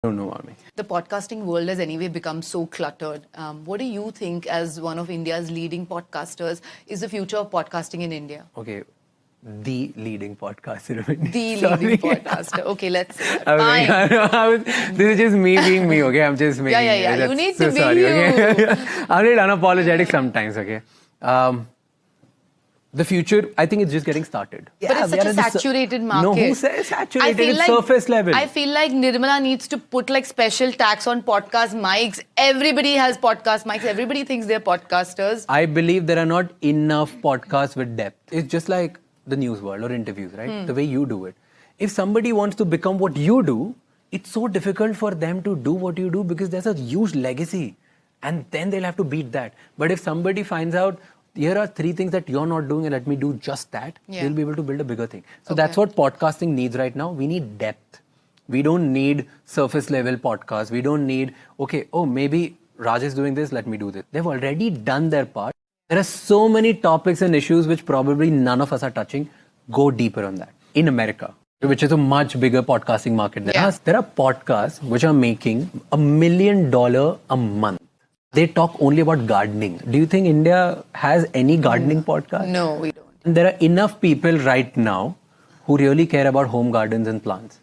don't know about me. The podcasting world has anyway become so cluttered. What do you think, as one of India's leading podcasters, is the future of podcasting in India? Okay, the leading podcaster. The leading podcaster. Okay, let's. Fine. This is just me being me. Okay, I'm just making. Yeah. You need to be sorry, you. Okay? I'm a little unapologetic sometimes. Okay. The future, I think it's just getting started. But it's such a saturated market. No, who says saturated? It's surface level. I feel like Nirmala needs to put like special tax on podcast mics. Everybody has podcast mics. Everybody thinks they're podcasters. I believe there are not enough podcasts with depth. It's just like the news world or interviews, right? The way you do it. If somebody wants to become what you do, it's so difficult for them to do what you do because there's a huge legacy. And then they'll have to beat that. But if somebody finds out, here are 3 things that you're not doing and let me do just that, they'll be able to build a bigger thing. So that's what podcasting needs right now. We need depth. We don't need surface level podcasts. We don't need, maybe Raj is doing this, let me do this. They've already done their part. There are so many topics and issues which probably none of us are touching. Go deeper on that. In America, which is a much bigger podcasting market than us, there are podcasts which are making $1 million a month. They talk only about gardening. Do you think India has any gardening podcast? No, we don't. And there are enough people right now who really care about home gardens and plants.